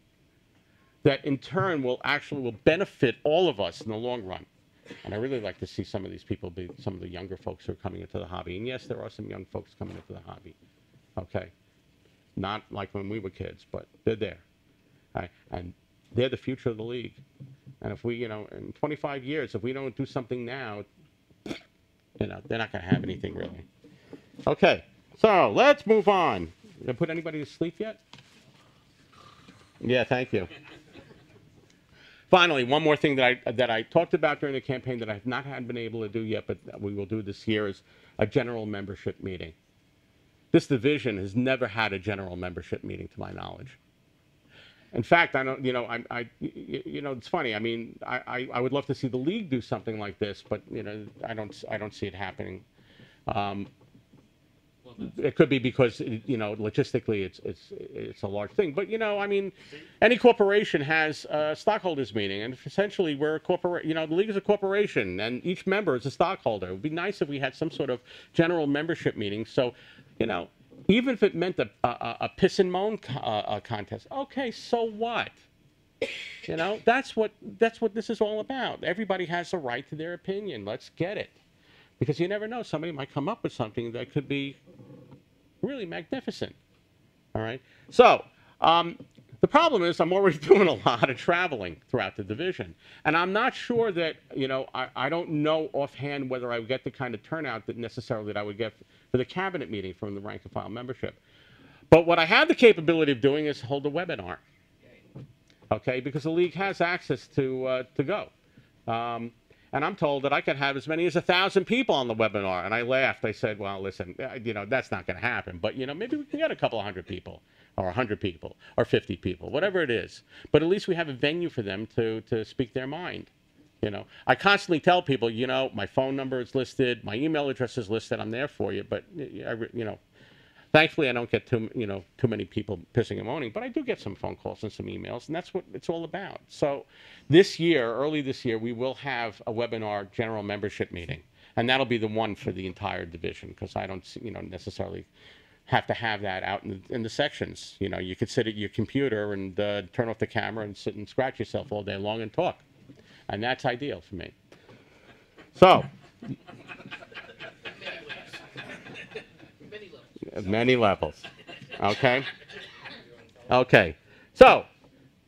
that in turn will benefit all of us in the long run. And I really like to see some of these people be some of the younger folks who are coming into the hobby. And yes, there are some young folks coming into the hobby. Okay. Not like when we were kids, but they're there. All right. And they're the future of the league. And if we, in 25 years, if we don't do something now, they're not going to have anything really. Okay. So let's move on. Did I put anybody to sleep yet? Yeah, thank you. Finally, one more thing that I talked about during the campaign that I have not been able to do yet, but we will do this year, is a general membership meeting. This division has never had a general membership meeting, to my knowledge. In fact, I don't. It's funny. I mean, I would love to see the league do something like this, but I don't see it happening. It could be because logistically it's a large thing, but I mean, any corporation has a stockholders meeting, and essentially we're a the league is a corporation, and each member is a stockholder. It would be nice if we had some sort of general membership meeting. So, even if it meant a piss and moan contest, okay, so what? That's what this is all about. Everybody has a right to their opinion. Let's get it. Because you never know, somebody might come up with something that could be really magnificent. All right? So, the problem is I'm already doing a lot of traveling throughout the division. And I'm not sure that, I don't know offhand whether I would get the kind of turnout that necessarily that I would get for the cabinet meeting from the rank and file membership. But what I have the capability of doing is hold a webinar. Okay? Because the league has access to go. And I'm told that I could have as many as 1,000 people on the webinar. And I laughed. I said, well, listen, that's not going to happen. But, maybe we can get a couple of hundred people or 100 people or 50 people, whatever it is. But at least we have a venue for them to speak their mind. I constantly tell people, my phone number is listed, my email address is listed, I'm there for you. But, thankfully, I don't get too many people pissing and moaning, but I do get some phone calls and some emails, and that's what it's all about. So early this year, we will have a webinar general membership meeting, and that'll be the one for the entire division, because I don't, necessarily have to have that out in the sections. You could sit at your computer and turn off the camera and sit and scratch yourself all day long and talk, and that's ideal for me. So. Many levels. Okay? Okay. So,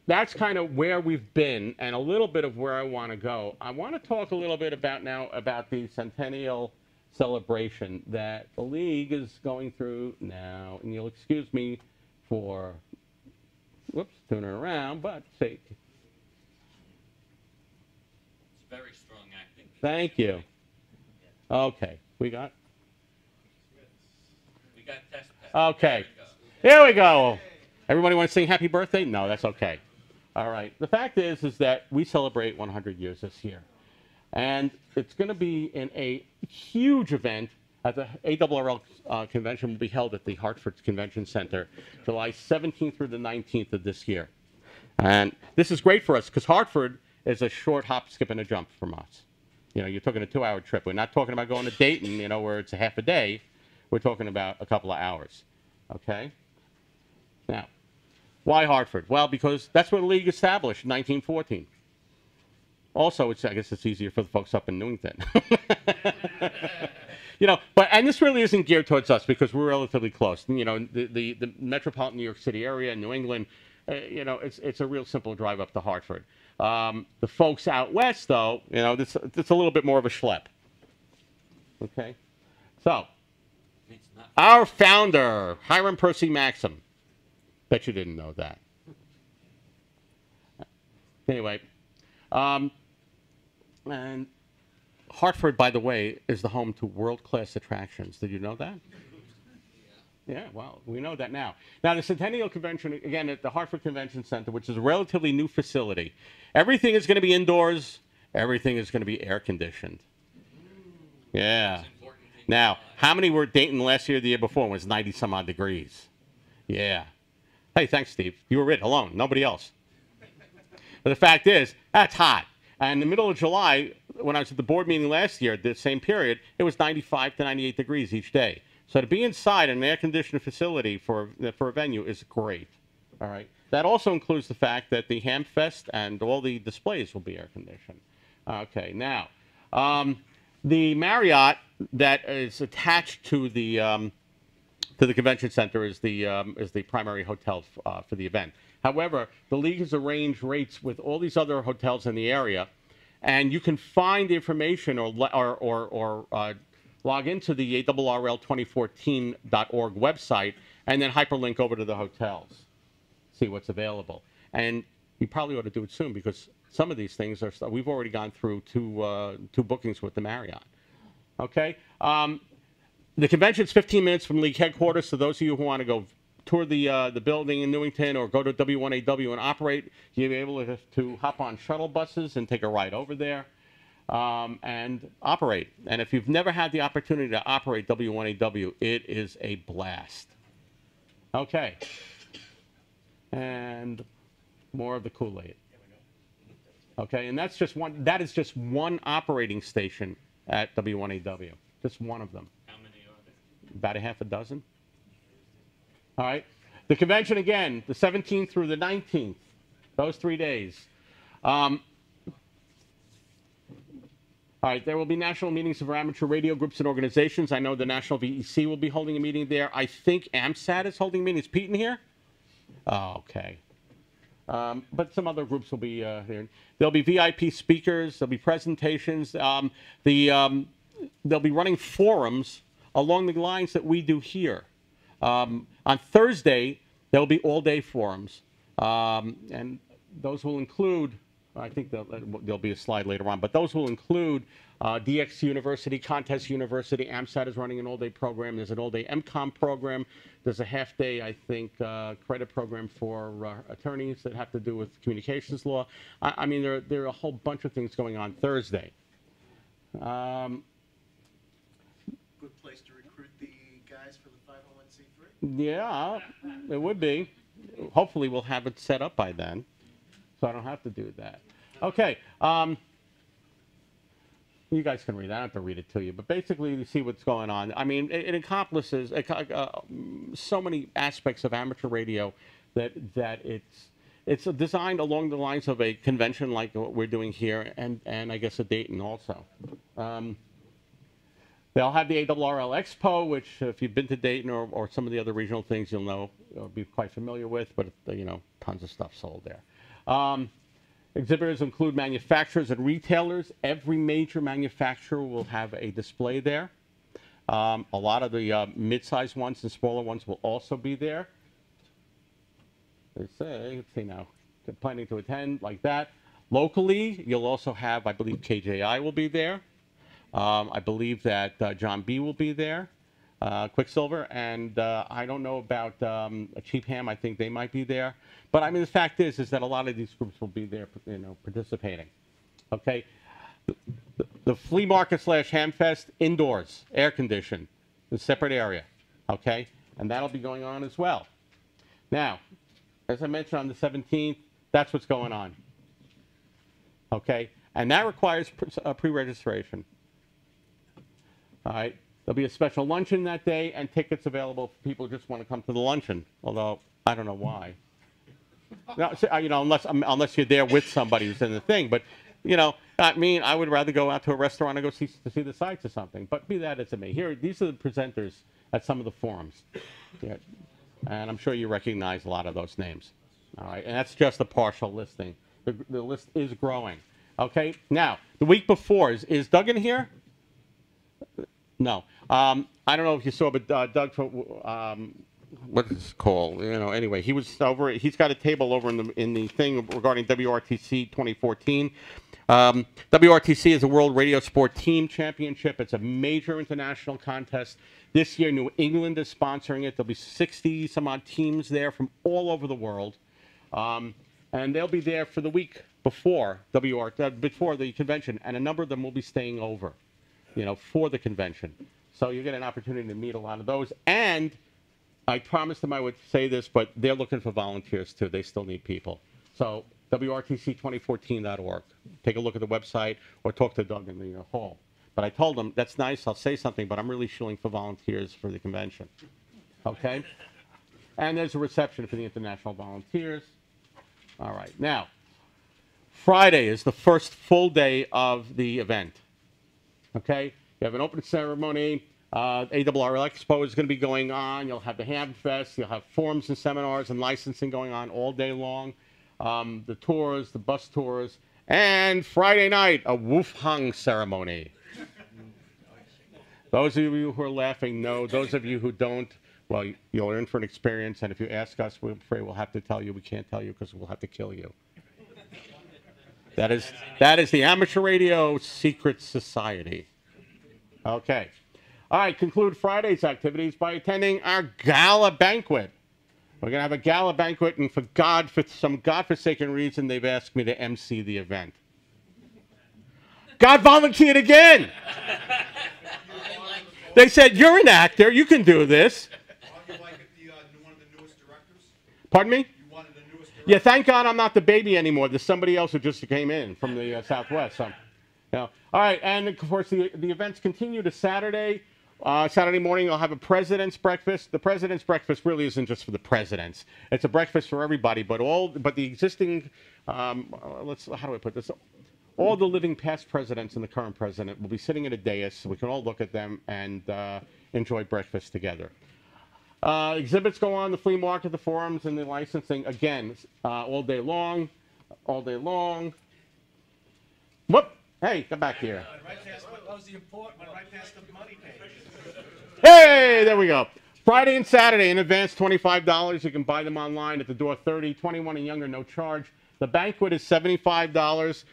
that's kind of where we've been and a little bit of where I want to go. I want to talk a little bit about the Centennial Celebration that the League is going through now. And you'll excuse me for, turning around, but see. It's very strong acting. Thank you. Okay. We got test pass. Okay. Here we go. Everybody want to sing happy birthday? No, that's okay. All right. The fact is that we celebrate 100 years this year. And it's going to be in a huge event at the ARRL convention will be held at the Hartford Convention Center, July 17th through the 19th of this year. And this is great for us because Hartford is a short hop, skip, and a jump from us. You're talking a 2-hour trip. We're not talking about going to Dayton, where it's a half a day. We're talking about a couple of hours, okay? Now, why Hartford? Well, because that's where the League established in 1914. Also, I guess it's easier for the folks up in Newington. And this really isn't geared towards us because we're relatively close. The metropolitan New York City area, New England, it's a real simple drive up to Hartford. The folks out west, though, it's a little bit more of a schlep, okay? So. Our founder, Hiram Percy Maxim. Bet you didn't know that. Anyway, and Hartford, by the way, is the home to world-class attractions. Did you know that? Yeah, well, we know that now. Now, the Centennial Convention, again, at the Hartford Convention Center, which is a relatively new facility, everything is going to be indoors. Everything is going to be air-conditioned. Yeah. Now, how many were at Dayton last year or the year before when it was 90-some-odd degrees? Yeah. Hey, thanks, Steve. You were it alone, nobody else. But the fact is, that's hot. And in the middle of July, when I was at the board meeting last year, the same period, it was 95 to 98 degrees each day. So to be inside an air-conditioned facility for a venue is great. All right. That also includes the fact that the Hamfest and all the displays will be air-conditioned. Okay. Now, the Marriott that is attached to the convention center is the primary hotel for the event. However, the League has arranged rates with all these other hotels in the area, and you can find information or log into the ARRL2014.org website and then hyperlink over to the hotels, see what's available. And you probably ought to do it soon because some of these things we've already gone through two bookings with the Marriott. Okay. The convention's 15 minutes from League headquarters. So those of you who want to go tour the building in Newington or go to W1AW and operate, you'll be able to hop on shuttle buses and take a ride over there and operate. And if you've never had the opportunity to operate W1AW, it is a blast. Okay. And more of the Kool-Aid. Okay, and that is just one operating station at W1AW. Just one of them. How many are there? About a half a dozen. All right. The convention, again, the 17th through the 19th, those 3 days. All right, there will be national meetings of amateur radio groups and organizations. I know the National VEC will be holding a meeting there. I think AMSAT is holding a meeting. Is Pete in here? Oh, okay. But some other groups will be here. There'll be VIP speakers. There'll be presentations. They'll be running forums along the lines that we do here. On Thursday, there will be all-day forums, and those will include I think there'll be a slide later on, but those will include DX University, Contest University. AMSAT is running an all-day program. There's an all-day MCOM program. There's a half-day, I think, credit program for attorneys that have to do with communications law. I mean, there are a whole bunch of things going on Thursday. Good place to recruit the guys for the 501c3. Yeah, it would be. Hopefully, we'll have it set up by then, so I don't have to do that. Okay. You guys can read it. I don't have to read it to you. But basically, you see what's going on. I mean, it encompasses so many aspects of amateur radio that it's designed along the lines of a convention like what we're doing here, and I guess a Dayton also. They'll have the ARRL Expo, which if you've been to Dayton or some of the other regional things, you'll be quite familiar with. But tons of stuff sold there. Exhibitors include manufacturers and retailers. Every major manufacturer will have a display there. A lot of the mid-sized ones and smaller ones will also be there. They say, let's see now, they're planning to attend like that. Locally, you'll also have, I believe, KJI will be there. I believe that John B will be there, Quicksilver, and I don't know about Cheap Ham. I think they might be there. But I mean, the fact is that a lot of these groups will be there, participating. Okay, the flea market / Hamfest indoors, air conditioned, a separate area. Okay, and that'll be going on as well. Now, as I mentioned on the 17th, that's what's going on. Okay, and that requires pre-registration. All right, there'll be a special luncheon that day, and tickets available for people who just want to come to the luncheon. Although I don't know why. No, unless you're there with somebody who's in the thing. But I mean, I would rather go out to a restaurant and go see the sights or something. But be that as it may, these are the presenters at some of the forums, yeah, and I'm sure you recognize a lot of those names. All right, and that's just a partial listing. The list is growing. Okay, now the week before is Doug in here? No. I don't know if you saw, but Doug, what is it called? Anyway, he was over. He's got a table over in the thing regarding WRTC 2014. WRTC is a World Radio Sport Team Championship. It's a major international contest. This year, New England is sponsoring it. There'll be 60 some odd teams there from all over the world, and they'll be there for the week before before the convention, and a number of them will be staying over, for the convention. So you get an opportunity to meet a lot of those. And I promised them I would say this, but they're looking for volunteers too. They still need people. So WRTC2014.org. Take a look at the website or talk to Doug in the hall. But I told them, that's nice, I'll say something, but I'm really shooting for volunteers for the convention. Okay? And there's a reception for the international volunteers. All right. Now, Friday is the first full day of the event. Okay? You have an opening ceremony. ARRL Expo is going to be going on. You'll have the Ham Fest. You'll have forums and seminars and licensing going on all day long. The tours, the bus tours. And Friday night, a Woof Hung ceremony. Those of you who are laughing, no. Those of you who don't, well, you're in for an experience. And if you ask us, we're afraid we'll have to tell you. We can't tell you because we'll have to kill you. That is the Amateur Radio Secret Society. Okay. All right, conclude Friday's activities by attending our Gala Banquet. We're going to have a Gala Banquet, and for some godforsaken reason, they've asked me to MC the event. God volunteered again! They said, you're an actor, you can do this. You like one of the newest directors? Pardon me? You wanted the newest director? Yeah, thank God I'm not the baby anymore. There's somebody else who just came in from the Southwest. So, all right, and of course the events continue to Saturday. Saturday morning, you'll have a president's breakfast. The president's breakfast really isn't just for the presidents. It's a breakfast for everybody, but the existing, how do I put this? All the living past presidents and the current president will be sitting at a dais, so we can all look at them and enjoy breakfast together. Exhibits go on, the flea market, the forums, and the licensing, again, all day long, all day long. Whoop! Hey, come back here. That was the important one, right past the money page. Hey, there we go. Friday and Saturday in advance, $25. You can buy them online at the door. 30, 21 and younger, no charge. The banquet is $75.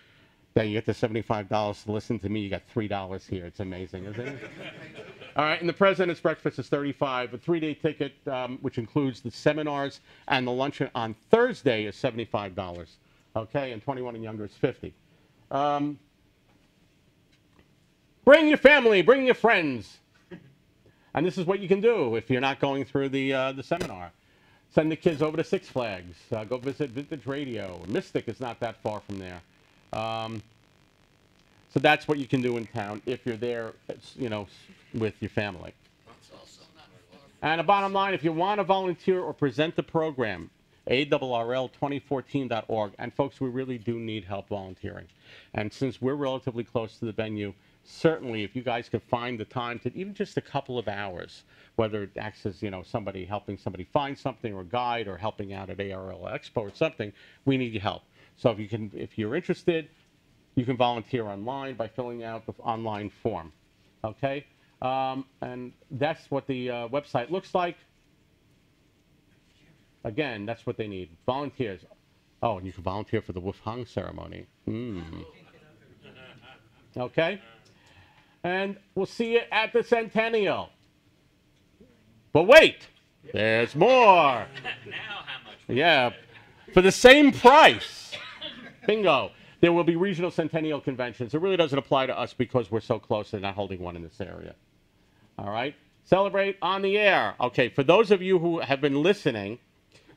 Then you get the $75 to listen to me. You got $3 here. It's amazing, isn't it? All right, and the President's Breakfast is $35. A 3-day ticket, which includes the seminars and the luncheon on Thursday, is $75. Okay, and 21 and younger is $50. Bring your family, bring your friends. And this is what you can do if you're not going through the seminar. Send the kids over to Six Flags. Go visit Vintage Radio. Mystic is not that far from there. So that's what you can do in town if you're there, you know, with your family. And a bottom line, if you want to volunteer or present the program, ARRL2014.org. And folks, we really do need help volunteering. And since we're relatively close to the venue, certainly if you guys could find the time to even just a couple of hours, whether it acts as, you know, somebody helping somebody find something or a guide or helping out at ARL Expo or something, we need your help. So if you can, if you're interested, you can volunteer online by filling out the online form. Okay? And that's what the website looks like. Again, that's what they need. Volunteers. Oh, and you can volunteer for the Wolf Hong ceremony. Okay? And we'll see you at the Centennial. But wait, there's more. Now how much? Yeah, for the same price. Bingo. There will be regional Centennial conventions. It really doesn't apply to us because we're so close. They're not holding one in this area. All right? Celebrate on the air. Okay, for those of you who have been listening,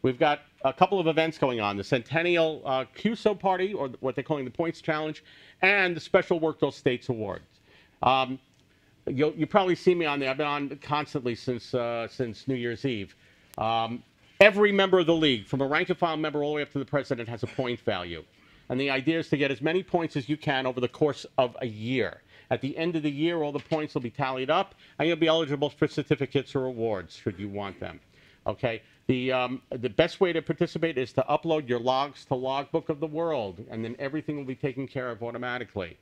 we've got a couple of events going on. The Centennial QSO Party, or what they're calling the Points Challenge, and the Special Workville States Awards. You probably see me on there. I've been on constantly since New Year's Eve. Every member of the league, from a rank-and-file member all the way up to the president, has a point value. And the idea is to get as many points as you can over the course of a year. At the end of the year, all the points will be tallied up, and you'll be eligible for certificates or awards, should you want them. Okay? The best way to participate is to upload your logs to Logbook of the World, and then everything will be taken care of automatically.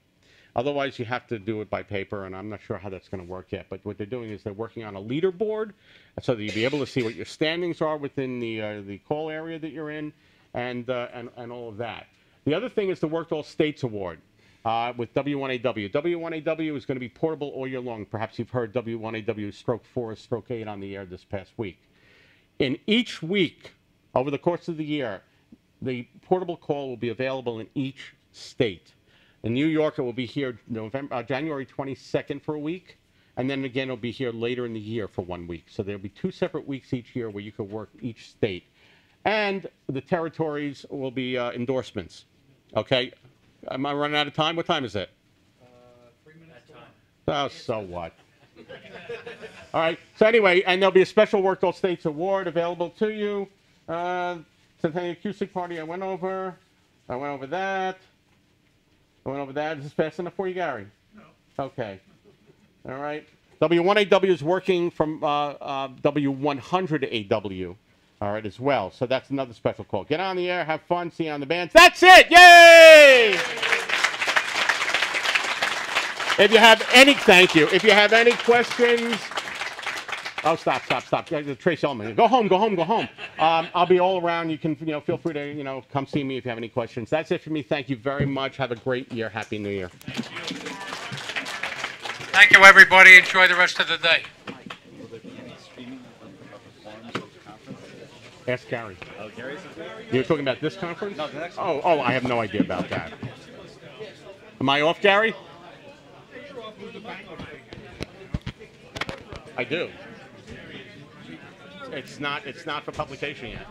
Otherwise, you have to do it by paper, and I'm not sure how that's going to work yet. But what they're doing is they're working on a leaderboard so that you'll be able to see what your standings are within the call area that you're in, and all of that. The other thing is the Workville States Award with W1AW. W1AW is going to be portable all year long. Perhaps you've heard W1AW Stroke 4, Stroke 8 on the air this past week. In each week, over the course of the year, the portable call will be available in each state. In New York, it will be here January 22nd for a week, and then again, it'll be here later in the year for 1 week. So there'll be 2 separate weeks each year where you can work each state. And the territories will be endorsements. Okay? Am I running out of time? What time is it? 3 minutes to 1. Oh, so what? All right. So anyway, and there'll be a special Workville States Award available to you. Centennial Acoustic Party, I went over that. I went over that. Is this fast enough for you, Gary? No. Okay. All right. W1AW is working from W100AW. All right, as well. So that's another special call. Get on the air, have fun, see you on the bands. That's it! Yay! If you have any, thank you. If you have any questions, oh, stop. Trace Ullman. Go home. I'll be all around. You can, feel free to, come see me if you have any questions. That's it for me. Thank you very much. Have a great year. Happy New Year. Thank you, everybody. Enjoy the rest of the day. Ask Gary. Oh, Gary's You're talking about this conference? No, the next one. Oh, I have no idea about that. Am I off, Gary? I do. It's not for publication yet.